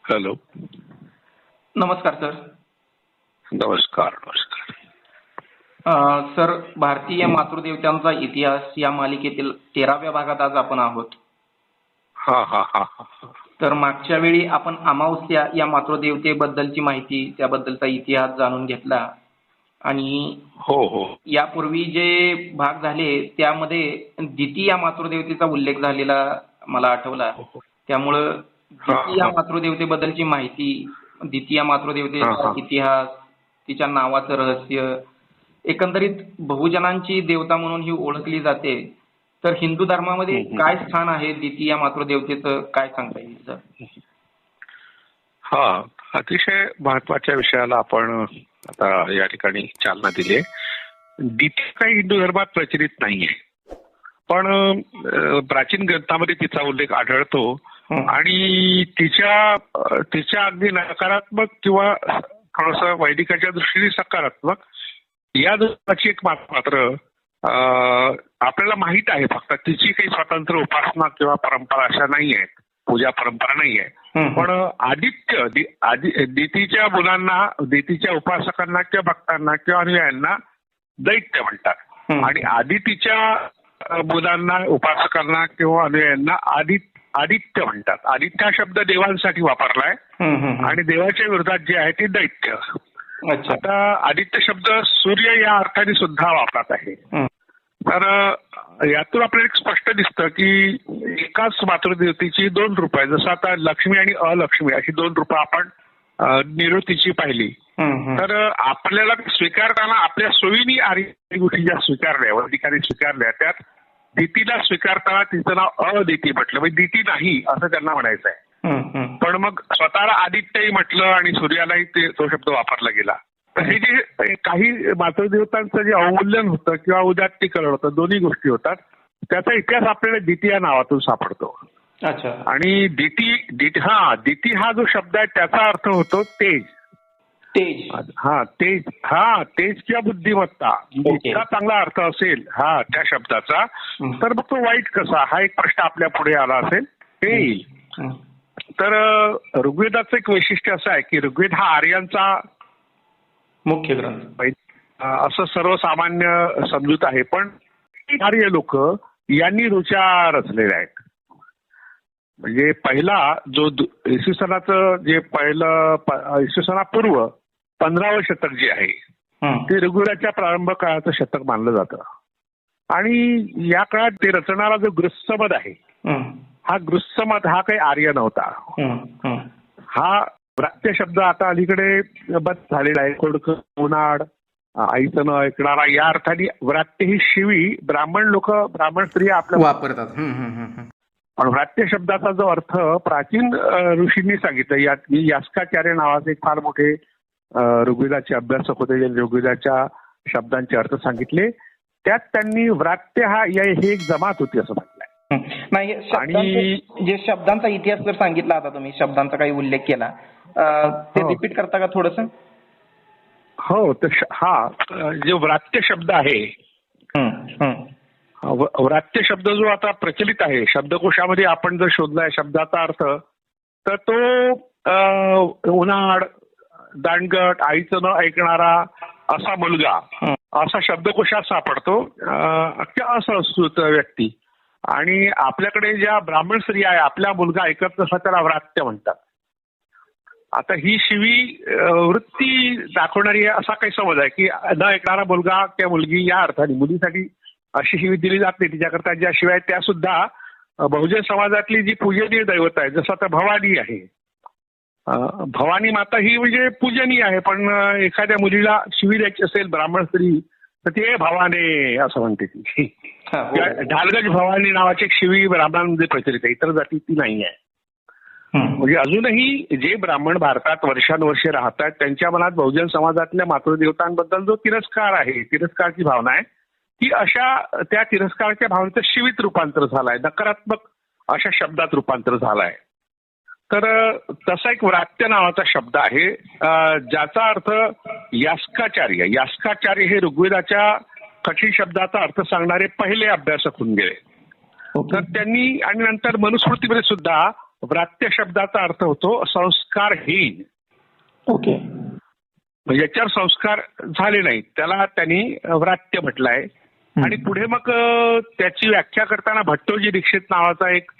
Hello. नमस्कार sir. नमस्कार. नमस्कार. सर, भारतीय मातृदेवतांचा इतिहास या मालिकेतील 13व्या भागात आज आपण आहोत. हा हा हा हा. तर मागच्या वेळी आपण अमावस्या या मातृदेवतेबद्दलची माहिती, त्याबद्दलचा इतिहास जाणून घेतला आणि हो हो. यापूर्वी जे भाग झाले त्यामध्ये दिती या मातृदेवतेचा उल्लेख झालेला मला आठवला. त्यामुळं दिती या मातृदेवतेबद्दलची माहिती, दिती या मातृदेवतेचा इतिहास, तिच्या नावाचं रहस्य, एकंदरीत बहुजनांची देवता म्हणून ही ओळखली जाते. तर हिंदू धर्मामध्ये काय स्थान आहे दिती या मातृदेवतेचं, काय सांगता येईल सर? हा, अतिशय महत्वाच्या विषयाला आपण आता या ठिकाणी चालना दिली आहे. दिती काही हिंदू धर्मात प्रचलित नाहीये, पण प्राचीन ग्रंथामध्ये तिचा उल्लेख आढळतो आणि तिच्या अगदी नकारात्मक किंवा थोडस वैदिकाच्या दृष्टीने सकारात्मक या दोघांची एक मात्र आपल्याला माहित आहे. फक्त तिची काही स्वतंत्र उपासना किंवा परंपरा अशा नाहीये, पूजा परंपरा नाहीये. पण दितीच्या मुलांना, दितीच्या उपासकांना किंवा भक्तांना किंवा अनुयायांना दैत्य म्हणतात आणि आदितीच्या मुलांना, उपासकांना किंवा अनुयायांना आदित्य म्हणतात. आदित्य हा शब्द देवांसाठी वापरलाय आणि देवाच्या विरोधात जे आहे ते दैत्य. आता आदित्य शब्द सूर्य या अर्थाने सुद्धा वापरत आहे. तर यातून आपल्याला एक स्पष्ट दिसतं की एकाच मातृदेवतेची दोन रूप आहेत. जसं आता लक्ष्मी आणि अलक्ष्मी अशी दोन रूपं आपण निवृत्तीची पाहिली, तर आपल्याला स्वीकारताना आपल्या सोयीनी आर्य गोष्टी ज्या स्वीकारल्या, वैदिकांनी स्वीकारल्या, त्यात दितीला स्वीकारताना तिचं नाव अदिती म्हटलं, म्हणजे दिती नाही असं त्यांना म्हणायचं आहे. पण मग स्वतःला आदित्यही म्हटलं आणि सूर्यालाही तो शब्द वापरला गेला. तर हे जे काही मातृदेवतांचं जे अवमूल्यन होतं किंवा उदात्तीकरण होतं, दोन्ही गोष्टी होतात, त्याचा इतिहास आपल्याला दिती या नावातून सापडतो. आणि दिती हा जो शब्द आहे त्याचा अर्थ होतो तेज. तेज किंवा बुद्धिमत्ता. इतका चांगला अर्थ असेल त्या शब्दाचा, तर मग तो वाईट कसा, हा एक प्रश्न आपल्या पुढे आला असेल ते येईल. तर ऋग्वेदाचं एक वैशिष्ट्य असं आहे की ऋग्वेद हा आर्यांचा मुख्य ग्रंथ असं सर्वसामान्य समजूत आहे, पण आर्य लोक यांनी ऋचा रचलेल्या आहेत. म्हणजे पहिला जो इसवी सनाचं जे पहिलं इसवी सनापूर्व 15वं शतक जे आहे ते ऋग्वेदाच्या प्रारंभ काळाचं शतक मानलं जातं. आणि या काळात ते रचणारा जो गृत्समद आहे, हा गृत्समद हा काही आर्य नव्हता. हा व्रात्य शब्द आता अलीकडे बद झालेला आहे. खोडकर, उनाड, आईचं न ऐकणारा या अर्थाने व्रात्य ही शिवी ब्राह्मण स्त्रिया आपल्या वापरतात. पण व्रात्य शब्दाचा जो अर्थ प्राचीन ऋषींनी सांगितलं, यास्काचार्य नावाचे एक फार मोठे ऋग्वेदाचे अभ्यासक होते, जे ऋग्वेदाच्या शब्दांचे अर्थ सांगितले. त्यात त्यांनी व्रात्य हे एक जमात होती असं म्हटलंय. नाही, आणि जे शब्दांचा इतिहास जर सांगितला, आता तुम्ही शब्दांचा काही उल्लेख केला, ते रिपीट करता का थोडस? हो, तर जे व्रात्य शब्द आहे, व्रात्य शब्द जो आता प्रचलित आहे शब्दकोशामध्ये, आपण जर शोधलाय शब्दाचा अर्थ, तर तो उन्हाळ, दांडगट, आईचं न ऐकणारा असा मुलगा असा शब्दकोशात सापडतो, असंस्कृत व्यक्ती. आणि आपल्याकडे ज्या ब्राह्मण स्त्री आहे, आपला मुलगा ऐकत नसला त्याला व्रात्य म्हणतात. आता ही शिवी वृत्ती दाखवणारी असा काही समज आहे की न ऐकणारा मुलगा किंवा मुलगी या अर्थाने मुलीसाठी अशी शिवी दिली जात नाही. तिच्याकरता ज्या शिवाय त्या सुद्धा बहुजन समाजातली जी पूजनीय दैवत आहे, जसं आता भवानी आहे, भवानी माता ही म्हणजे पूजनीय आहे, पण एखाद्या मुलीला शिवी द्यायची असेल ब्राह्मण स्त्री तर ती भवाने असं म्हणते. ती ढालगज भवानी नावाची एक शिवी ब्राह्मणांमध्ये प्रचलित आहे, इतर जाती ती नाही आहे. म्हणजे अजूनही जे ब्राह्मण भारतात वर्षानुवर्षे राहतात त्यांच्या मनात बहुजन समाजातल्या मातृदेवतांबद्दल जो तिरस्कार आहे, तिरस्कारची भावना आहे, की अशा त्या तिरस्काराच्या भावनेचं शिवीत रूपांतर झालंय, नकारात्मक अशा शब्दात रूपांतर झालंय. तर तसा एक व्रात्य नावाचा शब्द आहे, ज्याचा अर्थ यास्काचार्य. यास्काचार्य हे ऋग्वेदाच्या कठीण शब्दाचा अर्थ सांगणारे पहिले अभ्यासक होऊन गेले. तर त्यांनी आणि नंतर मनुस्मृतीमध्ये सुद्धा व्रात्य शब्दाचा अर्थ होतो संस्कारहीन. ओके. म्हणजे ज्याच्यावर संस्कार झाले नाहीत त्याला त्यांनी व्रात्य म्हटलंय. आणि पुढे मग त्याची व्याख्या करताना भट्टोजी दीक्षित नावाचा एक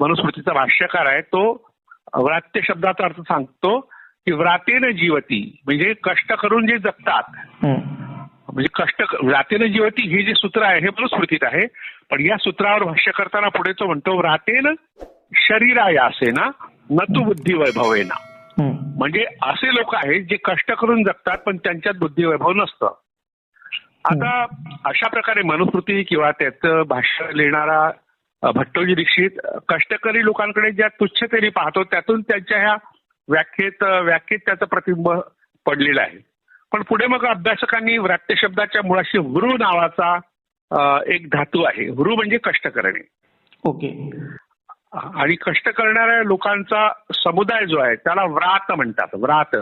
मनुस्मृतीचा भाष्यकार आहे, तो व्रात्य शब्दाचा अर्थ सांगतो की व्रातेन जीवती, म्हणजे कष्ट करून जे जगतात, म्हणजे व्रातेन जीवती हे जे सूत्र आहे हे मनुस्मृतीत आहे. पण या सूत्रावर भाष्य करताना पुढे तो म्हणतो व्रातेन शरीरायासेना नतु बुद्धी वैभवेना. म्हणजे असे लोक आहेत जे कष्ट करून जगतात पण त्यांच्यात बुद्धिवैभव नसतं. आता अशा प्रकारे मनुस्मृती किंवा त्याचं भाष्य लिहिणारा भट्टोजी दीक्षित कष्टकरी लोकांकडे ज्या तुच्छतेने पाहतो त्यातून त्यांच्या ह्या व्याख्येत त्याचं प्रतिबिंब पडलेलं आहे. पण पुढे मग अभ्यासकांनी व्रात्य शब्दाच्या मुळाशी वृ नावाचा एक धातू आहे. वृ म्हणजे कष्ट करणे. ओके. आणि कष्ट करणाऱ्या लोकांचा समुदाय जो आहे त्याला व्रात म्हणतात. व्रात.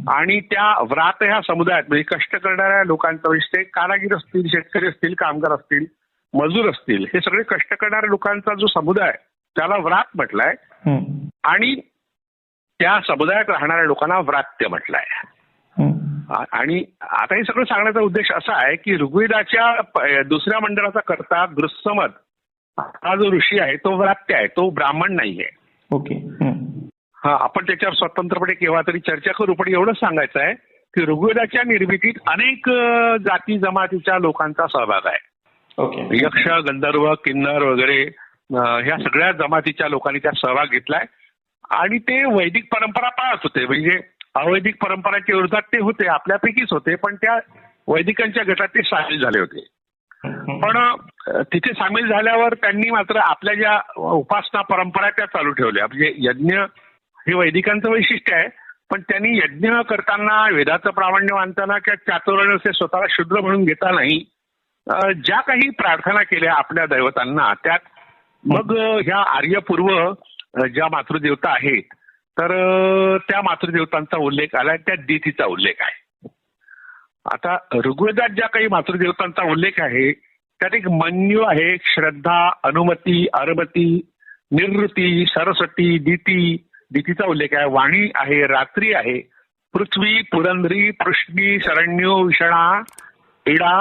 आणि त्या व्रात ह्या समुदायात म्हणजे कष्ट करणाऱ्या लोकांचा म्हणजे कारागीर असतील, शेतकरी असतील, कामगार असतील, मजूर असतील, हे सगळे कष्ट करणाऱ्या लोकांचा जो समुदाय त्याला व्रात म्हटलाय. आणि त्या समुदायात राहणाऱ्या लोकांना व्रात्य म्हटलंय. आणि आता हे सगळं सांगण्याचा उद्देश असा आहे की ऋग्वेदाच्या दुसऱ्या मंडळाचा कर्ता दृश्यमत हा जो ऋषी आहे तो व्रात्य आहे, तो ब्राह्मण नाहीये. ओके. हा, आपण त्याच्यावर स्वतंत्रपणे केव्हा तरी चर्चा करू. पण एवढंच सांगायचं आहे की ऋग्वेदाच्या निर्मितीत अनेक जाती जमातीच्या लोकांचा सहभाग आहे. ओके. यक्ष, गंधर्व, किन्नर वगैरे ह्या सगळ्या जमातीच्या लोकांनी त्यात सहभाग घेतलाय. आणि ते वैदिक परंपरा पाळत होते. म्हणजे अवैदिक परंपराच्या विरोधात ते होते, आपल्यापैकीच होते, पण त्या वैदिकांच्या गटात ते सामील झाले होते. पण तिथे सामील झाल्यावर त्यांनी मात्र आपल्या ज्या उपासना परंपरा त्या चालू ठेवल्या. म्हणजे यज्ञ हे वैदिकांचं वैशिष्ट्य आहे, पण त्यांनी यज्ञ करताना, वेदाचं प्रामाण्य मानताना किंवा चातुर्वर्ण्य स्वतःला शूद्र म्हणून घेता नाही, ज्या काही प्रार्थना केल्या आपल्या दैवतांना त्यात मग ह्या आर्यपूर्व ज्या मातृदेवता आहेत तर त्या मातृदेवतांचा उल्लेख आलाय, त्या दितीचा उल्लेख आहे. आता ऋग्वेदात ज्या काही मातृदेवतांचा उल्लेख आहे त्यात एक मन्यू आहे, श्रद्धा, अनुमती, अरमती, निवृत्ती, सरस्वती, दितीचा उल्लेख आहे, वाणी आहे, रात्री आहे, पृथ्वी, पुरंदरी, पृष्णी, शरण्यो, विषणा, इडा,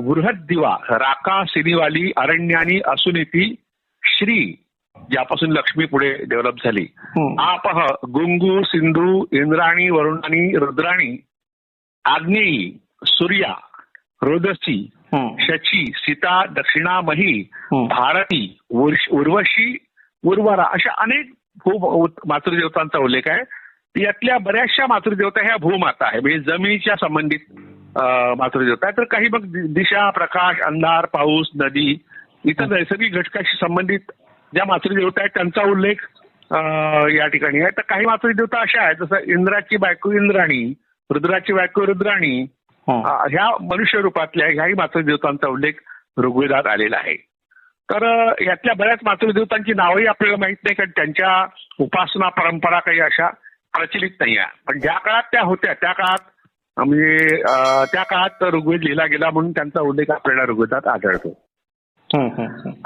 बृहद्दिवा, राका, सिनीवाली, अरण्यानी, असुनीती, श्री ज्यापासून लक्ष्मी पुढे डेव्हलप झाली, आपह, गुंगू, सिंधू, इंद्राणी, वरुणानी, रुद्राणी, आग्नेयी, सूर्या, रोदसी, शची, सीता, दक्षिणा, मही, भारती, उर्वशी, उर्वरा अशा अनेक मातृदेवतांचा उल्लेख आहे. यातल्या बऱ्याचशा मातृदेवता ह्या भूमाता आहे, म्हणजे जमिनीच्या संबंधित मातृदेवता आहे. तर काही मग दिशा, प्रकाश, अंधार, पाऊस, नदी इतर नैसर्गिक घटकाशी संबंधित ज्या मातृदेवता आहेत त्यांचा उल्लेख या ठिकाणी आहे. तर काही मातृदेवता अशा आहेत जसं इंद्राची बायको इंद्राणी, रुद्राची बायको रुद्राणी, ह्या मनुष्य रूपातल्या ह्याही मातृदेवतांचा उल्लेख ऋग्वेदात आलेला आहे. तर यातल्या बऱ्याच मातृदेवतांची नावही आपल्याला माहित नाही, कारण त्यांच्या उपासना परंपरा काही अशा प्रचलित नाही आहे. पण ज्या काळात त्या होत्या त्या काळात म्हणजे त्या काळात ऋग्वेद लिहिला गेला म्हणून त्यांचा उल्लेख आपल्याला ऋग्वेदात आढळतो.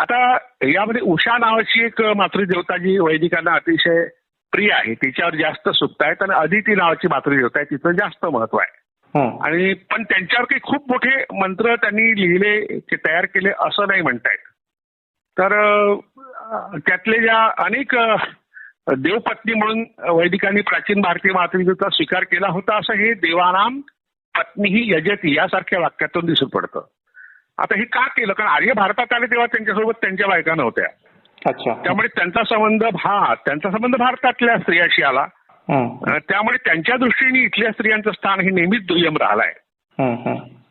आता यामध्ये उषा नावाची एक मातृदेवता जी वैदिकांना अतिशय प्रिय आहे, तिच्यावर जास्त सुक्त आहेत. आणि अदिती नावाची मातृदेवता आहे, तिचं जास्त महत्व आहे. आणि पण त्यांच्यावर काही खूप मोठे मंत्र त्यांनी लिहिले, तयार केले असं नाही म्हणतायत. तर त्यातले ज्या अनेक देवपत्नी म्हणून वैदिकांनी प्राचीन भारतीय मातृदेवता स्वीकार केला होता असं हे देवानाम पत्नी ही यजती यासारख्या वाक्यातून दिसून पडतं. आता हे का केलं? कारण आर्य भारतात आले तेव्हा त्यांच्यासोबत त्यांच्या बायका नव्हत्या. अच्छा. त्यामुळे त्यांचा संबंध भारतातल्या स्त्रियाशी आला. त्यामुळे त्यांच्या दृष्टीने इथल्या स्त्रियांचं स्थान हे नेहमीच दुय्यम राहिलंय.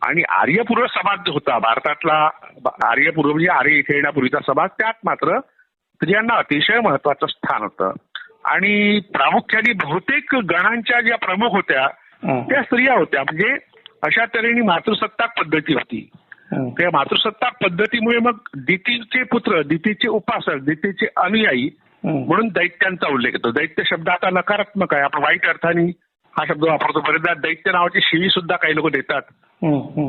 आणि आर्यपूर्व समाज जो होता भारतातला, आर्यपूर्व म्हणजे आर्य इथे येण्यापूर्वीचा समाज, त्यात मात्र स्त्रियांना अतिशय महत्वाचं स्थान होतं. आणि प्रामुख्याने बहुतेक गणांच्या ज्या प्रमुख होत्या त्या स्त्रिया होत्या. म्हणजे अशा तऱ्हेने मातृसत्ताक पद्धती होती. त्या मातृसत्ताक पद्धतीमुळे मग दितीचे पुत्र, दितीचे उपासक, दितीचे अनुयायी म्हणून दैत्यांचा उल्लेख येतो. दैत्य शब्द आता नकारात्मक आहे, आपण वाईट अर्थाने हा शब्द वापरतो. बरेचदा दैत्य नावाची शिवी सुद्धा काही लोक देतात.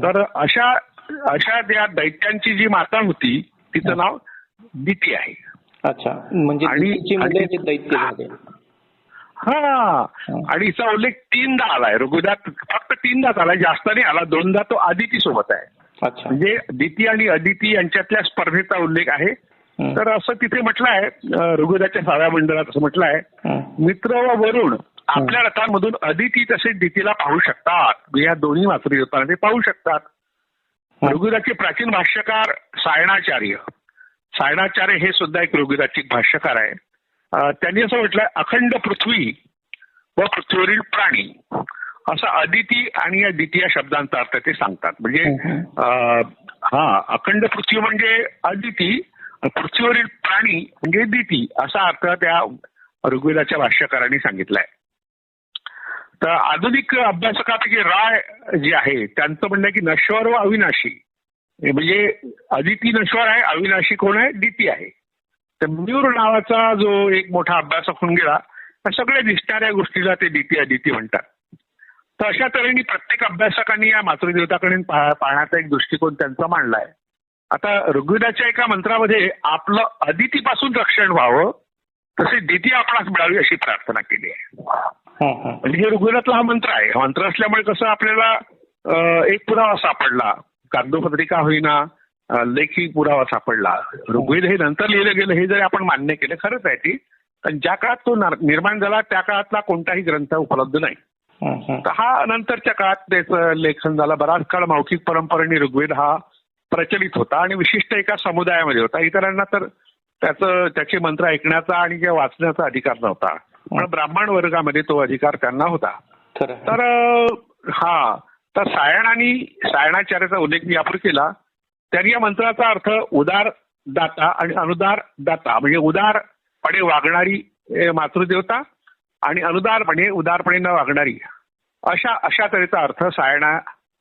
तर अशा त्या दैत्यांची जी माता होती तिचं नाव दिती आहे. अच्छा, म्हणजे दितीची मुले जे दैत्य झाले. हा, आणि हिचा उल्लेख 3दा आलाय ऋग्वेदात, फक्त 3दाच आलाय, जास्त नाही आला. 2दा तो अदिती सोबत आहे. अच्छा. म्हणजे दिती आणि अदिती यांच्यातल्या स्पर्धेचा उल्लेख आहे. तर असं तिथे म्हटलं आहे ऋग्वेदाच्या 6व्या मंडळात, असं म्हटलं आहे, मित्र व वरुण आपल्या रथांमधून अदिती तसेच दितीला पाहू शकतात. या दोन्ही मातृदेवतांना ते पाहू शकतात. ऋग्वेदाचे प्राचीन भाष्यकार सायणाचार्य हे सुद्धा एक ऋग्वेदाचे भाष्यकार आहे. त्यांनी असं म्हटलंय, अखंड पृथ्वी व पृथ्वीवरील प्राणी, असा अदिती आणि या द्वितीय शब्दांचा अर्थ ते सांगतात. म्हणजे अखंड पृथ्वी म्हणजे अदिती, पृथ्वीवरील प्राणी म्हणजे दिती, असा अर्थ त्या ऋग्वेदाच्या भाष्यकारांनी सांगितलाय. तर आधुनिक अभ्यासकापैकी राय जे आहे त्यांचं म्हणणं आहे की नश्वर व अविनाशी, म्हणजे अदिती नश्वर आहे, अविनाशी कोण आहे, दिती आहे. तर म्यूर नावाचा जो एक मोठा अभ्यासक होऊन गेला, त्या सगळ्या दिसणाऱ्या गोष्टीला ते दिती अदिती म्हणतात. तर अशा तऱ्हेने प्रत्येक अभ्यासकांनी या मातृदेवताकडे पाहण्याचा एक दृष्टिकोन त्यांचा मांडलाय. आता ऋग्वेदाच्या एका मंत्रामध्ये आपलं अदितीपासून रक्षण व्हावं तसे दिती आपणास मिळावी अशी प्रार्थना केली आहे. म्हणजे हे ऋग्वेदातला हा मंत्र आहे. मंत्र असल्यामुळे कसं आपल्याला एक पुरावा सापडला, कागदोपत्री होईना लेखी पुरावा सापडला. ऋग्वेद हे नंतर लिहिलं गेलं हे जरी आपण मान्य केलं, खरंच आहे ती, पण ज्या काळात तो निर्माण झाला त्या काळातला कोणताही ग्रंथ उपलब्ध नाही. तर हा नंतरच्या काळात त्याचं लेखन झालं. बराच काळ मौखिक परंपरेने ऋग्वेद हा प्रचलित होता आणि विशिष्ट एका समुदायामध्ये होता. इतरांना तर त्याचे मंत्र ऐकण्याचा आणि जे वाचण्याचा अधिकार नव्हता, पण ब्राह्मण वर्गामध्ये तो अधिकार त्यांना होता. तर सायण आणि सायणाचार्याचा उल्लेख मी यापूर्वी केला. त्यांनी या मंत्राचा अर्थ उदार दाता आणि अनुदार दाता, म्हणजे उदारपणे वागणारी मातृदेवता आणि अनुदारपणे उदारपणे न वागणारी, अशा तऱ्हेचा अर्थ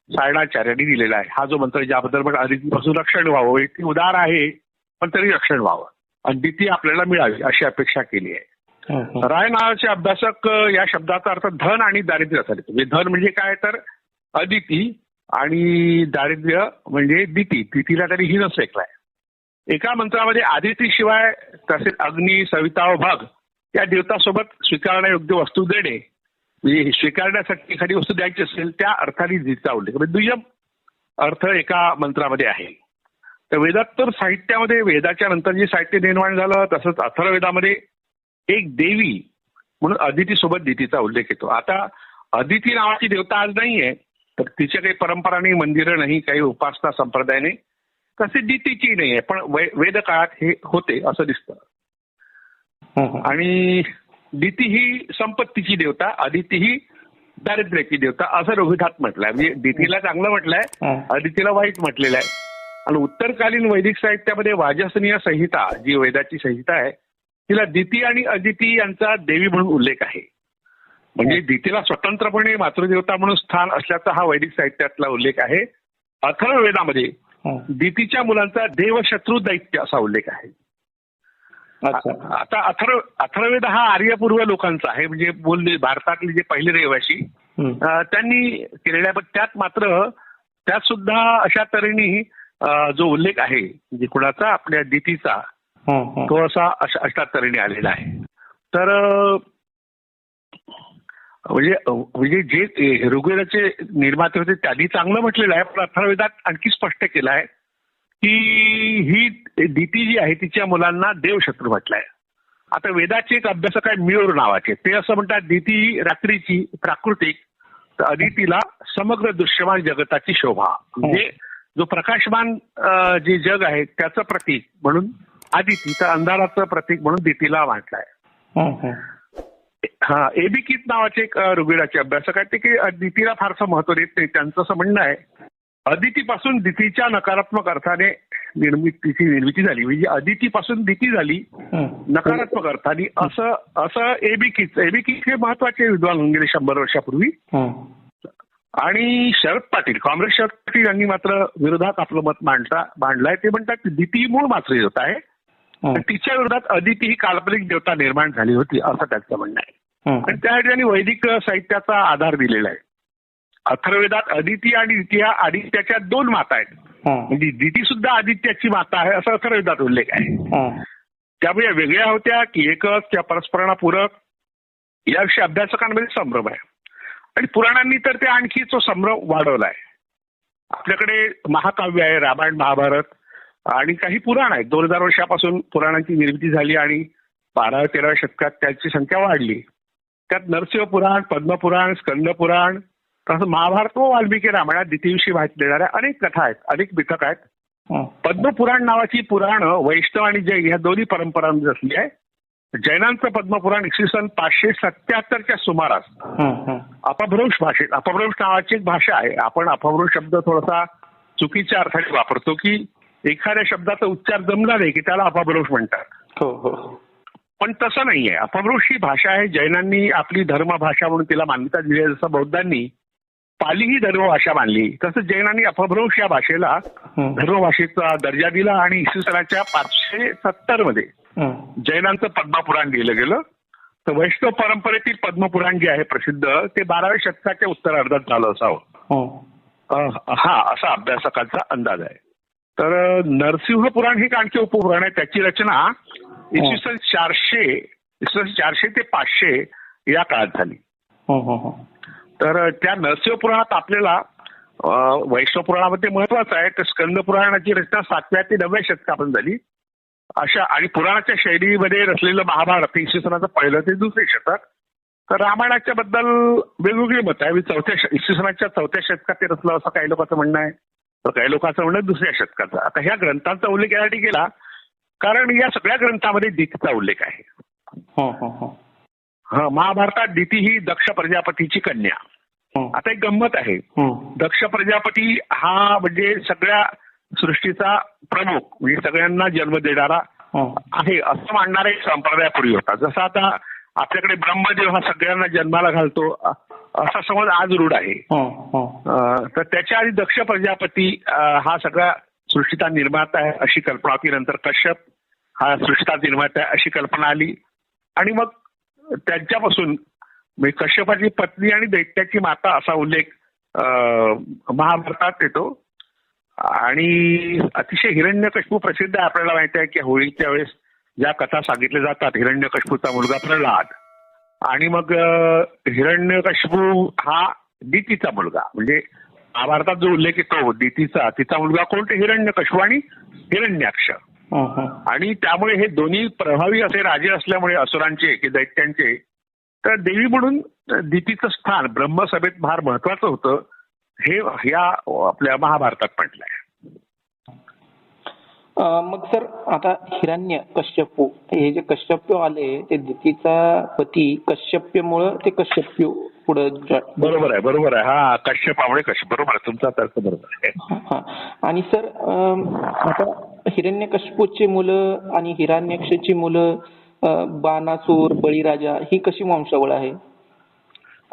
सायणाचार्यांनी दिलेला आहे. हा जो मंत्र ज्याबद्दल म्हणजे अदितीपासून रक्षण व्हावं, ती उदार आहे पण तरी रक्षण व्हावं, अदिती आपल्याला मिळावी अशी अपेक्षा केली आहे. राय नावाचे अभ्यासक या शब्दाचा अर्थ धन आणि दारिद्र्य असा देतो. म्हणजे धन म्हणजे काय, तर अदिती, आणि दारिद्र्य म्हणजे दिती. दितीला तरी हिनच लेखलाय. एका मंत्रामध्ये आदिती शिवाय तसेच अग्नी, सविता व भाग या देवतासोबत स्वीकारण्यायोग्य वस्तू देणे, म्हणजे स्वीकारण्यासाठी एखादी वस्तू द्यायची असेल त्या अर्थाने दितीचा उल्लेख, म्हणजे दुय्यम अर्थ एका मंत्रामध्ये आहे. तर वेदात्तर साहित्यामध्ये वेदाच्या नंतर जे साहित्य निर्माण झालं तसंच अथर्ववेदामध्ये एक देवी म्हणून अदिती सोबत दितीचा उल्लेख येतो. आता अदिती नावाची देवता आज नाहीये, तर तिच्या काही परंपरा नाही, मंदिरं नाही, काही उपासना संप्रदाय नाही, तसे दितीची नाही आहे, पण वेद काळात हे होते असं दिसतं. आणि दिती ही संपत्तीची देवता, अदिती ही दारिद्र्याची देवता असं ऋग्वेदात म्हटलंय. म्हणजे दितीला चांगलं म्हटलंय, अदितीला वाईट म्हटलेलं आहे. आणि उत्तरकालीन वैदिक साहित्यामध्ये वाजसनीय संहिता, जी वेदाची संहिता आहे, तिला दिती आणि अदिती यांचा देवी म्हणून उल्लेख आहे. म्हणजे दितीला स्वतंत्रपणे मातृदेवता म्हणून स्थान असल्याचा हा वैदिक साहित्यातला उल्लेख आहे. अथर्ववेदामध्ये दितीच्या मुलांचा देवशत्रू दैत्य असा उल्लेख आहे. आता अथर्ववेद हा आर्यपूर्व लोकांचा आहे, म्हणजे बोलले भारतातले जे पहिले रहिवासी त्यांनी केलेल्या, पण त्यात सुद्धा अशा तऱ्हेने जो उल्लेख आहे म्हणजे कुणाचा, आपल्या दितीचा, तो अशा तऱ्हेने आलेला आहे. तर म्हणजे जे ऋग्वेदाचे निर्माते होते त्यांनी चांगलं म्हटलेलं आहे, पण अथर्ववेदात आणखी स्पष्ट केलं आहे की ही दिती जी आहे तिच्या मुलांना देवशत्रू म्हटलंय. आता वेदाचे एक अभ्यासक आहे म्यूर नावाचे, ते असं म्हणतात दिती रात्रीची प्राकृतिक, तर अदितीला समग्र दृश्यमान जगताची शोभा, म्हणजे जो प्रकाशमान जे जग आहे त्याचं प्रतीक म्हणून आदिती, तर अंधाराचं प्रतीक म्हणून दितीला म्हटलंय. एबिकीत नावाचे एक ऋग्वेदाचे अभ्यासक आहेत ते की दितीला फारसं महत्व देत नाही. त्यांचं असं म्हणणं आहे अदितीपासून दितीच्या नकारात्मक अर्थाने तिची निर्मिती झाली, म्हणजे अदितीपासून दिती झाली नकारात्मक अर्थाने, असं एबिकीत हे महत्वाचे विद्वान होऊन गेले 100 वर्षापूर्वी. आणि शरद पाटील, काँग्रेस शरद पाटील यांनी मात्र विरोधात आपलं मत मांडलंय. ते म्हणतात दिती मूळ मातृदेवता आहे, तिच्या विरोधात अदिती ही काल्पनिक देवता निर्माण झाली होती असं त्यांचं म्हणणं आहे. आणि त्यासाठी त्यांनी वैदिक साहित्याचा आधार दिलेला आहे. अथर्ववेदात अदिती आणि दिती या आदित्याच्या 2 माता आहेत, म्हणजे दिती सुद्धा आदित्याची माता आहे असं अथर्ववेदात उल्लेख आहे. त्यामुळे वेगळ्या होत्या की एकच त्या परस्परांना पूरक याविषयी अभ्यासकांमध्ये संभ्रम आहे. आणि पुराणांनी तर ते आणखी तो संभ्रम वाढवलाय. आपल्याकडे महाकाव्य आहे, रामायण महाभारत आणि काही पुराण आहेत. 2000 वर्षापासून पुराणांची निर्मिती झाली आणि 12-13 शतकात त्याची संख्या वाढली. त्यात नरसिंह पुराण, पद्मपुराण, स्कंद पुराण, तसं महाभारत व वाल्मिकी रामायणात दितीविषयी माहिती देणाऱ्या अनेक कथा आहेत, अनेक मिथक आहेत. पद्मपुराण नावाची पुराणं वैष्णव आणि जैन ह्या दोन्ही परंपरांमध्ये असली आहे. जैनांचं पद्मपुराण इसवी सन 577च्या सुमारास अपभ्रंश भाषेत, अपभ्रंश नावाची एक भाषा आहे. आपण अपभ्रंश शब्द थोडासा चुकीच्या अर्थाने वापरतो की एखाद्या शब्दाचा उच्चार जमला नाही की त्याला अपभ्रंश म्हणतात. पण तसं नाहीये. अपभ्रंश ही भाषा आहे. जैनांनी आपली धर्मभाषा म्हणून तिला मान्यता दिली आहे. जसं बौद्धांनी पाली ही धर्मभाषा मानली, तसं जैनांनी अपभ्रंश या भाषेला धर्मभाषेचा दर्जा दिला आणि इसवी सनाच्या 570 मध्ये जैनांचं पद्मपुराण लिहिलं गेलं. तर वैष्णव परंपरेतील पद्मपुराण जे आहे प्रसिद्ध ते 12व्या शतकाच्या उत्तरार्धात झालं असावं, हा असा अभ्यासकांचा अंदाज आहे. तर नरसिंह पुराण हे आणखी उपपुराण आहे. त्याची रचना इसवी सन 400 ते 500 या काळात झाली. तर त्या नरसिंह पुराणात आपल्याला वैष्णव पुराणामध्ये महत्वाचं आहे तर स्कंद पुराणाची रचना 7व्या ते 9व्या शतकापर्यंत झाली. अशा आणि पुराणाच्या शैलीमध्ये रचलेलं महाभारत इसवी सनाचं 1 ते 2 शतक. तर रामायणाच्या बद्दल वेगवेगळी मत आहे. इसवी सनाच्या 4थ्या शतकात ते रचलं असं काही लोकांचं म्हणणं आहे, तर काही लोकांचं म्हणणं 2ऱ्या शतकाचा. आता ह्या ग्रंथांचा उल्लेख यासाठी केला कारण या सगळ्या ग्रंथामध्ये दितीचा उल्लेख आहे. महाभारतात दिती ही दक्ष प्रजापतीची कन्या. आता एक गंमत आहे. दक्ष प्रजापती हा म्हणजे सगळ्या सृष्टीचा प्रमुख, म्हणजे सगळ्यांना जन्म देणारा आहे असं मानणारा एक संप्रदाय पूर्वी होता. जसं आता आपल्याकडे ब्रह्मदेव हा सगळ्यांना जन्माला घालतो असा समज आज रूढ आहे. तर त्याच्या आधी दक्ष प्रजापती हा सगळ्या सृष्टीचा निर्माता आहे अशी कल्पना होती. नंतर कश्यप हा सृष्टीचा निर्माता आहे अशी कल्पना आली आणि मग त्यांच्यापासून कश्यपाची पत्नी आणि दैत्याची माता असा उल्लेख महाभारतात येतो. आणि अतिशय हिरण्यकश्यपू प्रसिद्ध आहे. आपल्याला माहिती आहे की होळीच्या वेळेस ज्या कथा सांगितल्या जातात, हिरण्यकश्यपूचा मुलगा प्रल्हाद आणि मग हिरण्यकश्यपू हा दितीचा मुलगा, म्हणजे महाभारतात जो उल्लेख येतो दितीचा, तिचा मुलगा कोण ते हिरण्यकश्यपू आणि हिरण्याक्ष. आणि त्यामुळे हे दोन्ही प्रभावी असे राजे असल्यामुळे असुरांचे की दैत्यांचे, तर देवी म्हणून दितीचं स्थान ब्रह्मसभेत फार महत्वाचं होतं हे या आपल्या महाभारतात म्हटलंय. मग सर आता हिरण्य कश्यपू हे जे कश्यप्य आले ते दितीचा पती कश्यप्यमुळं ते कश्यप्यू पुढे. बरोबर आहे. हा कश्यपामुळे कश्यप. बरोबर आहे, तुमचा तर्क बरोबर आहे. आणि सर आता हिरण्यकश्यपूची मुलं आणि हिरण्याक्षची मुलं बाणासूर, बळीराजा ही कशी वंशावळ आहे?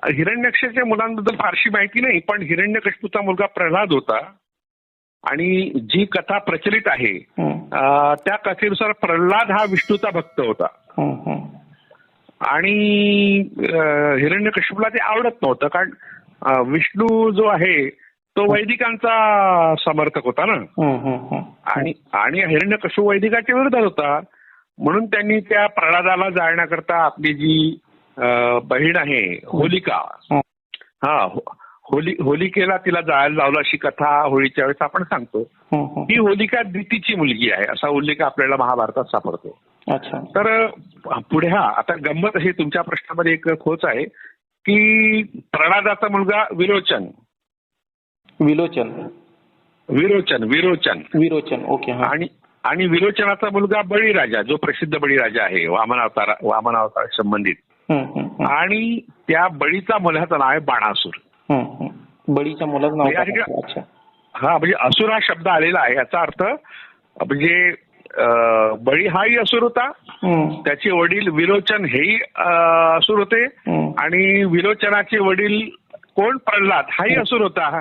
हिरण्याक्षच्या मुलांबद्दल फारशी माहिती नाही, पण हिरण्यकश्यपूचा मुलगा प्रल्हाद होता आणि जी कथा प्रचलित आहे त्या कथेनुसार प्रल्हाद हा विष्णूचा भक्त होता आणि हिरण्यकश्यपूला ते आवडत नव्हतं कारण विष्णू जो आहे तो वैदिकांचा समर्थक होता ना. आणि हिरण्यकश्यपू वैदिकाच्या विरोधात होता. म्हणून त्यांनी त्या प्रल्हादाला जाळण्याकरता आपली जी बहीण आहे होलिका, होलिकेला तिला जाळायला लावलं अशी कथा होळीच्या वेळेस आपण सांगतो. ही होलिका दितीची मुलगी आहे असा उल्लेख आपल्याला महाभारतात सापडतो. तर पुढे आता गंमत अशी तुमच्या प्रश्नामध्ये एक खोच आहे की प्रल्हादाचा मुलगा विरोचन. ओके. आणि विरोचनाचा मुलगा बळीराजा जो प्रसिद्ध बळीराजा आहे वामनावतार संबंधित. आणि त्या बळीचा मुलाचं नाव आहे बाणासूर. बळीच्या मुलाचं नाव. हा म्हणजे असुर हा शब्द आलेला आहे याचा अर्थ म्हणजे बळी हाही असुर होता, त्याचे वडील विरोचन हेही असुर होते आणि विरोचनाचे वडील कोण प्रल्हाद हाही असुर होता.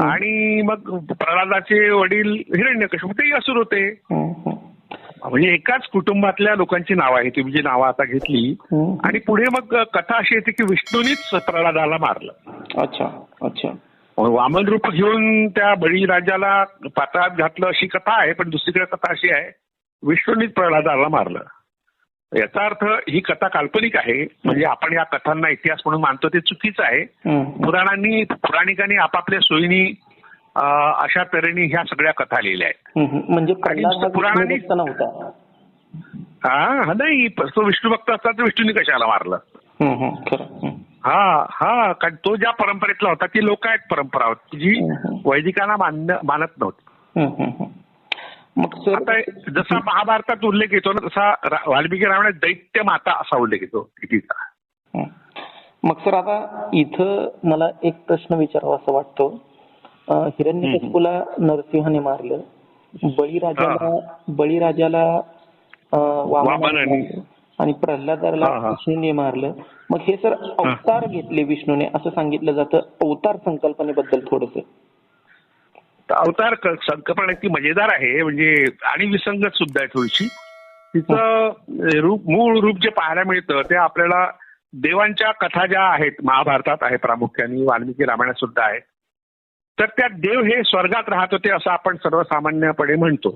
आणि मग प्रल्हादाचे वडील हिरण्यकश्यप तेही असुर होते. म्हणजे एकाच कुटुंबातल्या लोकांची नावं आहेत, तुम्ही जी नावं आता घेतली. आणि पुढे मग कथा अशी येते की विष्णूनीच प्रल्हादाला मारलं. अच्छा. वामन रूप घेऊन त्या बळीराजाला पाताळात घातलं अशी कथा आहे. पण दुसरीकडे कथा अशी आहे विष्णूंनीच प्रल्हादाला मारलं. याचा अर्थ ही कथा काल्पनिक आहे. म्हणजे आपण या कथांना इतिहास म्हणून मानतो ते चुकीचं आहे. पुराणिकांनी आपापल्या सोयीनी अशा तऱ्हेने ह्या सगळ्या कथा लिहिल्या आहेत. म्हणजे पुराणांनी नव्हता नाही, तो विष्णू भक्त असता तर विष्णूंनी कशाला मारलं. हा कारण तो ज्या परंपरेतला होता ती लोकायत परंपरा होती जी वैदिकांना मानत नव्हती. मग आता जसा महाभारतात उल्लेख येतो ना तसा वाल्मिकी रामायणात दैत्य माता असा उल्लेख येतो तिचा. मग सर आता इथं मला एक प्रश्न विचारावा असं वाटतो. हिरण्यकशिपूला नरसिंहाने मारलं, बळीराजाला वामनाने आणि प्रल्हादाला विष्णूने मारलं. मग हे सर अवतार घेतले विष्णूने असं सांगितलं जातं. अवतार संकल्पनेबद्दल थोडंसं. अवतार संकल्पना ती मजेदार आहे म्हणजे आणि विसंगत सुद्धा आहे थोडीशी. तिचं मूळ रूप जे पाहायला मिळतं ते आपल्याला देवांच्या कथा ज्या आहेत महाभारतात आहे प्रामुख्याने, वाल्मिकी रामायणात सुद्धा आहे. तर त्यात देव हे स्वर्गात राहत होते असं आपण सर्वसामान्यपणे म्हणतो.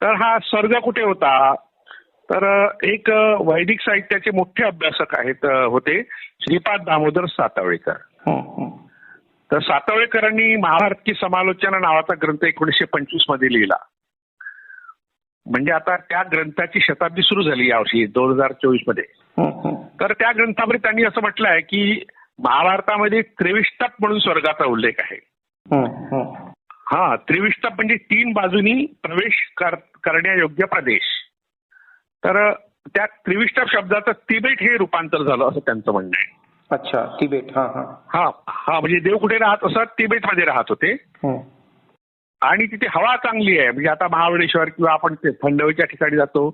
तर हा स्वर्ग कुठे होता तर एक वैदिक साहित्याचे मोठे अभ्यासक आहेत होते श्रीपाद दामोदर सातवळेकर. तर सातवळेकरांनी महाभारत समालोचना नावाचा ग्रंथ 1925 मध्ये लिहिला. म्हणजे आता त्या ग्रंथाची शताब्दी सुरू झाली यावर्षी 2024 मध्ये. तर त्या ग्रंथामध्ये त्यांनी असं म्हटलं आहे की महाभारतामध्ये त्रिविष्टप म्हणून स्वर्गाचा उल्लेख आहे. त्रिविष्टप म्हणजे 3 बाजूनी प्रवेश करण्यायोग्य प्रदेश. तर त्या त्रिविष्टप शब्दाचं तिबेट हे रूपांतर झालं असं त्यांचं म्हणणं आहे. अच्छा, तिबेट. म्हणजे देव कुठे राहत असत तिबेटमध्ये राहत होते. आणि तिथे हवा चांगली आहे. म्हणजे आता महाबळेश्वर किंवा आपण थंड हवेच्या ठिकाणी जातो,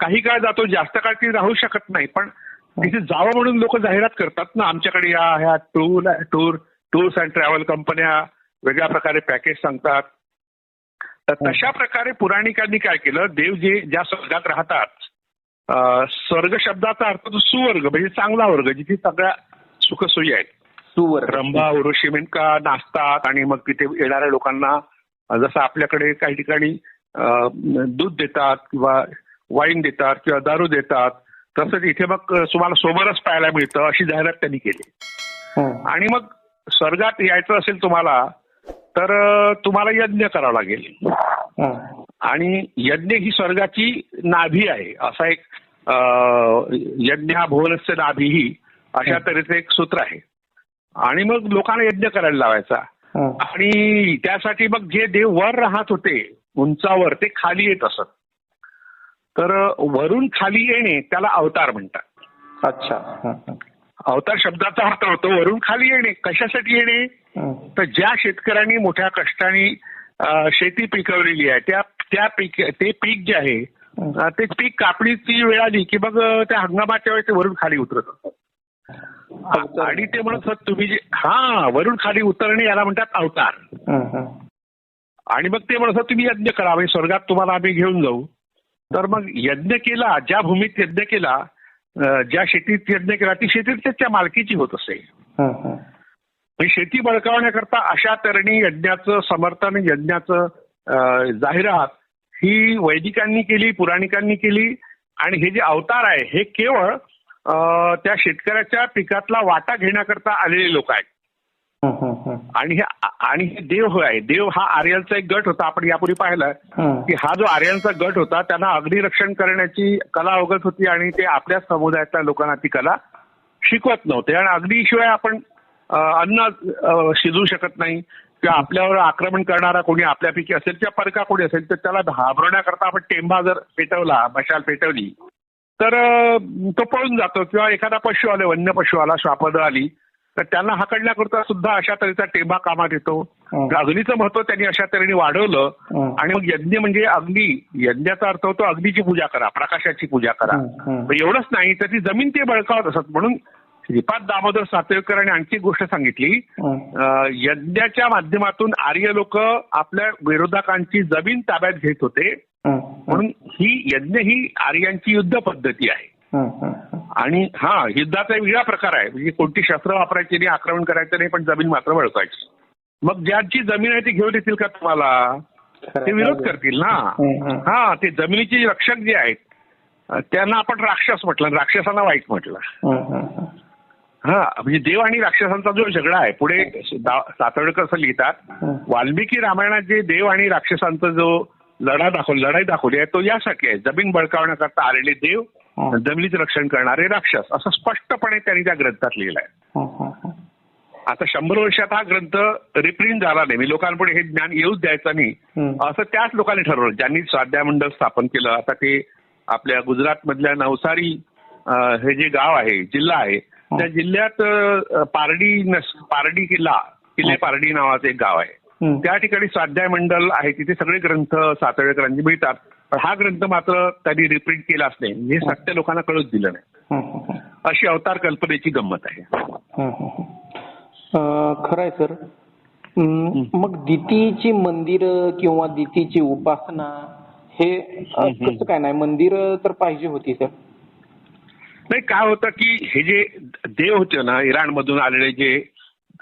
काही काळ जातो, जास्त काळ ती राहू शकत नाही. पण तिथे जावं म्हणून लोक जाहिरात करतात ना, आमच्याकडे या ह्या टूर्स अँड ट्रॅव्हल कंपन्या वेगळ्या प्रकारे पॅकेज सांगतात. तर तशा प्रकारे पुराणिकांनी काय केलं, देव ज्या स्वर्गात राहतात, स्वर्ग शब्दाचा अर्थ तो सुवर्ग म्हणजे चांगला वर्ग जिथे सगळ्या सुखसोयी आहेत. सुवर्ग, रंभा उर्वशी मेनका नाचतात आणि मग तिथे येणाऱ्या लोकांना जसं आपल्याकडे काही ठिकाणी दूध देतात किंवा वाईन देतात किंवा दारू देतात, तसंच इथे मग तुम्हाला सोबरच पाहायला मिळतं अशी जाहिरात त्यांनी केली. आणि मग स्वर्गात यायचं असेल तुम्हाला तर तुम्हाला यज्ञ करावा लागेल. आणि यज्ञ ही स्वर्गाची नाभी आहे. असा एक यज्ञ हा भुवनस्य नाभी ही अशा तऱ्हेचं एक सूत्र आहे. आणि मग लोकांना यज्ञ करायला लावायचा. आणि त्यासाठी मग जे देव वर राहत होते उंचावर ते खाली येत असत. तर वरून खाली येणे त्याला अवतार म्हणतात. अच्छा. अवतार शब्दाचा अर्थ होतो वरून खाली येणे. कशासाठी येणे तर ज्या शेतकऱ्यांनी मोठ्या कष्टाने शेती पिकवलेली आहे ते पीक जे आहे ते पीक कापणीची वेळ आली की मग त्या हंगामाच्या वेळेस ते वरून खाली उतरत असतात. आणि ते म्हणत तुम्ही जे वरून खाली उतरणे याला म्हणतात अवतार. आणि मग ते म्हणत तुम्ही यज्ञ करा, म्हणजे स्वर्गात तुम्हाला आम्ही घेऊन जाऊ. तर मग यज्ञ केला, ज्या भूमीत यज्ञ केला, ज्या शेतीत यज्ञ केला ती शेती त्याच्या मालकीची होत असे. शेती बळकावण्याकरता अशा तऱ्हेने यज्ञाचं समर्थन, यज्ञाचं जाहिरात ही वैदिकांनी केली, पुराणिकांनी केली. आणि हे जे अवतार आहे हे केवळ त्या शेतकऱ्याच्या पिकातला वाटा घेण्याकरता आलेले लोक आहेत. आणि हे देव आहे. देव हा आर्यांचा एक गट होता. आपण यापूर्वी पाहिलं की हा जो आर्यांचा गट होता त्यांना अग्निरक्षण करण्याची कला अवगत होती आणि ते आपल्या समुदायातल्या लोकांना ती कला शिकवत नव्हते. आणि अग्नीशिवाय आपण अन्न शिजवू शकत नाही किंवा आपल्यावर आक्रमण करणारा कोणी आपल्यापैकी असेल किंवा परका कोणी असेल तर त्याला घाबरवण्याकरता आपण टेंबा जर पेटवला, मशाल पेटवली तर तो पळून जातो. किंवा एखादा पशु आला, वन्य पशु आला, श्वापदं आली तर त्यांना हाकलण्याकरता सुद्धा अशा तऱ्हेचा टेंबा कामात येतो. अग्नीचं महत्व त्यांनी अशा तऱ्हेने वाढवलं. आणि मग यज्ञ म्हणजे अग्नी, यज्ञाचा अर्थ होतो अग्नीची पूजा करा, प्रकाशाची पूजा करा. एवढंच नाही तर ती जमीन ते बळकावत असत. म्हणून श्रीपाद दामोदर सातवळेकरांनी आणखी एक गोष्ट सांगितली, यज्ञाच्या माध्यमातून आर्य लोक आपल्या विरोधकांची जमीन ताब्यात घेत होते. म्हणून ही यज्ञ ही आर्यांची युद्ध पद्धती आहे. आणि युद्धाचा वेगळा प्रकार आहे. म्हणजे कोणती शस्त्र वापरायची नाही, आक्रमण करायचं नाही, पण जमीन मात्र बळकायची. मग ज्यांची जमीन आहे ती घेऊन येतील का तुम्हाला? ते विरोध करतील ना. हा, ते जमिनीचे रक्षक जे आहेत त्यांना आपण राक्षस म्हटलं, राक्षसांना वाईट म्हटलं. हा, म्हणजे देव आणि राक्षसांचा जो झगडा आहे, पुढे सातवडेकर असं लिहितात, वाल्मिकी रामायणात जे देव आणि राक्षसांचा जो लढाई दाखवली आहे तो यासाठी आहे, जमीन बळकावण्याकरता आलेले देव, जमिनीचं रक्षण करणारे राक्षस, असं स्पष्टपणे त्यांनी त्या ग्रंथात लिहिलं आहे. आता 100 वर्षात हा ग्रंथ रिप्रिंट झाला नाही, मी लोकांपुढे हे ज्ञान येऊच द्यायचं नाही असं त्याच लोकांनी ठरवलं ज्यांनी स्वाध्याय मंडळ स्थापन केलं. आता ते आपल्या गुजरात मधल्या नवसारी हे जे गाव आहे, जिल्हा आहे, त्या जिल्ह्यात पारडी किल्ले पारडी नावाचं एक गाव आहे. त्या ठिकाणी स्वाध्याय मंडळ आहे, तिथे सगळे ग्रंथ सातवडेकरांचे मिळतात. पण हा ग्रंथ मात्र त्यांनी रिप्रिंट केलाच नाही, हे सत्य लोकांना कळूच दिलं नाही. अशी अवतार कल्पनेची गंमत आहे. खरंय सर. मग दितीची मंदिर किंवा दितीची उपासना हे कसं काय नाही, मंदिर तर पाहिजे होती सर. नाही, काय होतं की हे जे देव होते ना, इराण मधून आलेले जे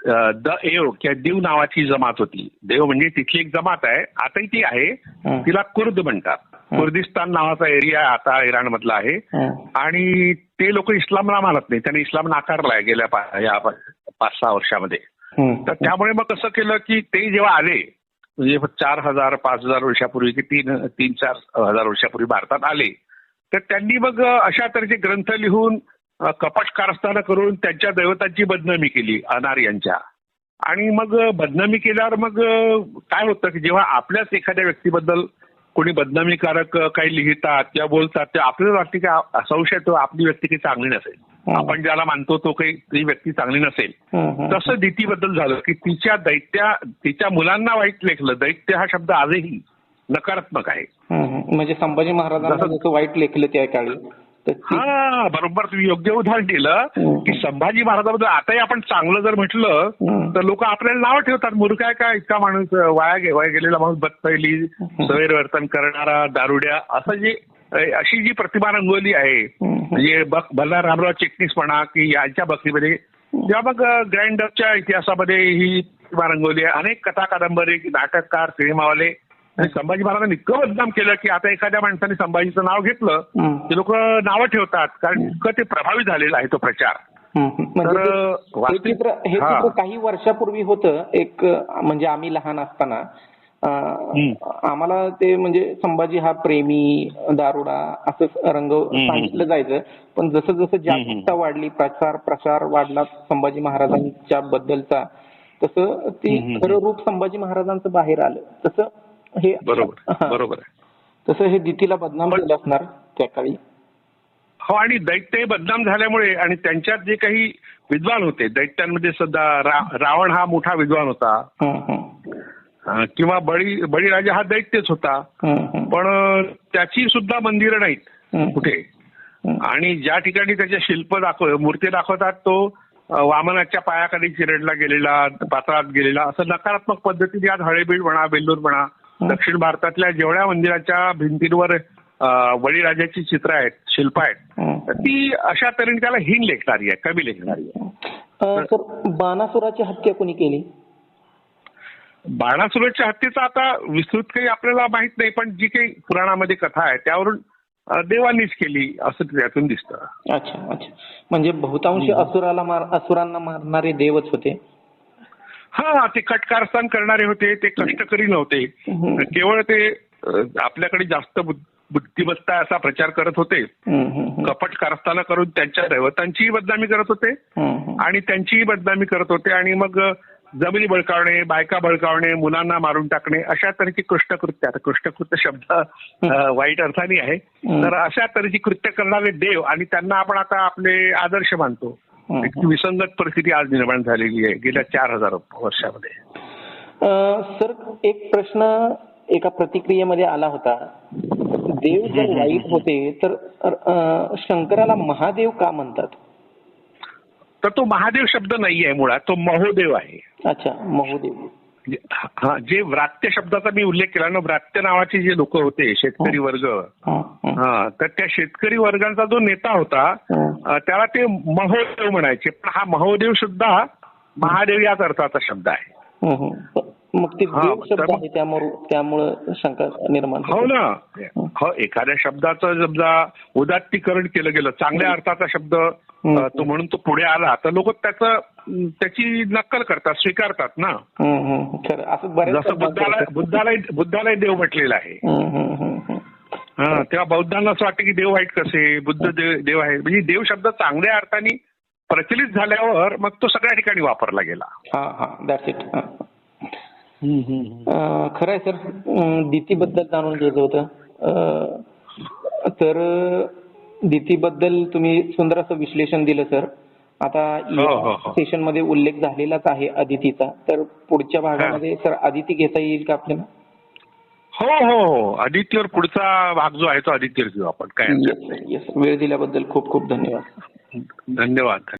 द एव किंवा दीव नावाची जमात होती. देव म्हणजे तिथली एक जमात आहे, आताही ती आहे, तिला कुर्द म्हणतात. कुर्दिस्तान नावाचा एरिया आता इराण मधला आहे. आणि ते लोक इस्लामला मानत नाही, त्यांनी इस्लाम नाकारलाय गेल्या 5-6 वर्षामध्ये. तर त्यामुळे मग कसं केलं की ते जेव्हा आले, म्हणजे 4,000-5,000 वर्षापूर्वी की 3-4 हजार वर्षापूर्वी भारतात आले, तर त्यांनी मग अशा तऱ्हेचे ग्रंथ लिहून कपट कारस्थानं करून त्यांच्या दैवतांची बदनामी केली, अनार यांच्या. आणि मग बदनामी केल्यावर मग काय होतं की जेव्हा आपल्याच एखाद्या व्यक्तीबद्दल कोणी बदनामीकारक काही लिहितात किंवा बोलतात, ते आपल्याला वाटते की संशय तो आपली व्यक्ती काही चांगली नसेल, आपण ज्याला मानतो तो काही ती व्यक्ती चांगली नसेल. तसं दितीबद्दल झालं की तिच्या मुलांना वाईट लेखलं. दैत्य हा शब्द आजही नकारात्मक आहे. म्हणजे संभाजी महाराजांना जसं वाईट लेखलं त्या काळी. हा, बरोबर, तुम्ही योग्य उदाहरण दिलं की संभाजी महाराजांबद्दल आताही आपण चांगलं जर म्हटलं तर लोक आपल्याला नावं ठेवतात. मूर्ख आहे का इतका माणूस, वाया गेलेला माणूस, बदपैली, सैरवर्तन करणारा, दारुड्या, असं जे अशी जी प्रतिमा रंगवली आहे, म्हणजे भल्ला रामराव चिटणीस म्हणा की यांच्या बकरीमध्ये किंवा मग ग्रँडच्या इतिहासामध्ये ही प्रतिमा रंगवली आहे. अनेक कथा कादंबरी, नाटककार, सिनेमावाले संभाजी महाराजांनी इतकं बदनाम केलं की आता एखाद्या माणसाने संभाजीचं नाव घेतलं की लोक नावं ठेवतात, कारण इतकं ते प्रभावी झालेला आहे तो प्रचार. हे चित्र काही वर्षापूर्वी होतं एक, म्हणजे आम्ही लहान असताना आम्हाला ते म्हणजे संभाजी हा प्रेमी, दारुडा असं रंग सांगितलं जायचं. पण जसं जसं जागरूकता वाढली, प्रसार वाढला संभाजी महाराजांच्या बद्दलचा, तसं ती खरं रूप संभाजी महाराजांचं बाहेर आलं. तसं हे बरोबर आहे. तसं हे दितीला बदनाम केलं असणार त्या काळी. हो, आणि दैत्य बदनाम झाल्यामुळे आणि त्यांच्यात जे काही विद्वान होते, दैत्यांमध्ये सुद्धा रावण हा मोठा विद्वान होता, किंवा बळीराजा हा दैत्यच होता, पण त्याची सुद्धा मंदिरं नाहीत कुठे. आणि ज्या ठिकाणी त्याचे मूर्ती दाखवतात तो वामनाच्या पायाखाली चिरडला गेलेला, पाताळात गेलेला, असं नकारात्मक पद्धतीने आज हळेबीड म्हणा, बेल्लूर म्हणा, दक्षिण भारतातल्या जेवढ्या मंदिराच्या भिंतींवर बळीराजाची चित्र आहेत, शिल्प आहेत, ती अशा तऱ्हेने त्याला हीन लेखणारी आहे, कमी लेखणारी आहे. तर बाणासुराची हत्या कोणी केली? बाणासुराच्या हत्येचा आता विस्तृत काही आपल्याला माहित नाही, पण जी काही पुराणामध्ये कथा आहे त्यावरून देवांनीच केली असं त्यातून दिसतं. अच्छा अच्छा, म्हणजे बहुतांश असुरांना मारणारे देवच होते. हा, ते कटकारस्थान करणारे होते, ते कष्टकरी नव्हते. केवळ ते आपल्याकडे जास्त बुद्धिमत्ता असा प्रचार करत होते, कपट कारस्थानं करून त्यांच्या दैवतांचीही बदनामी करत होते आणि त्यांचीही बदनामी करत होते. आणि मग जमिनी बळकावणे, बायका बळकावणे, मुलांना मारून टाकणे, अशा तऱ्हेची कृष्टकृत्य, आता कृष्टकृत्य शब्द वाईट अर्थाने आहे, तर अशा तऱ्हेची कृत्य करणारे देव, आणि त्यांना आपण आता आपले आदर्श मानतो. विसंगत परिस्थिती आज निर्माण झालेली आहे गेल्या 4,000 वर्षामध्ये. सर, एक प्रश्न एका प्रतिक्रियेमध्ये आला होता, देव जर वाईट होते तर शंकराला महादेव का म्हणतात? तर तो महादेव शब्द नाही आहे, मुळात तो महोदेव आहे. अच्छा, महोदेव. हा, जे व्रात्य शब्दाचा मी उल्लेख केला ना, व्रात्य नावाचे जे लोक होते, शेतकरी वर्ग, हा, तर त्या शेतकरी वर्गांचा जो नेता होता त्याला ते महोदेव म्हणायचे. पण हा महोदेव सुद्धा महादेव याच अर्थाचा शब्द आहे. मग ते हा, देव शब्द तर- आहे त्यामुळं शंका निर्माण हो होते. ना. हो, एखाद्या शब्दाचं समजा उदात्तीकरण केलं गेलं, चांगल्या अर्थाचा शब्द तो म्हणून तो पुढे आला तर लोक त्याची नक्कल करतात, स्वीकारतात ना. खरं असं बऱ्याच जसं बुद्धालाही देव म्हटलेलं आहे. हा, तेव्हा बौद्धांना असं वाटतं की देव वाईट कसे, बुद्ध देव आहे. म्हणजे देव शब्द चांगल्या अर्थाने प्रचलित झाल्यावर मग तो सगळ्या ठिकाणी वापरला गेला. हा दॅट्स इट. खरं आहे सर. दितीबद्दल जाणून घ्यायचं होतं. तर दितीबद्दल तुम्ही सुंदर असं विश्लेषण दिलं सर. आता या सेशन मध्ये उल्लेख झालेलाच आहे अदितीचा, तर पुढच्या भागामध्ये सर अदिती घेता येईल का आपल्याला? हो, आदित्यवर पुढचा भाग जो आहे तो आदित्यवर घेऊ आपण, काय हरकत नाही. वेळ दिल्याबद्दल खूप खूप धन्यवाद. धन्यवाद.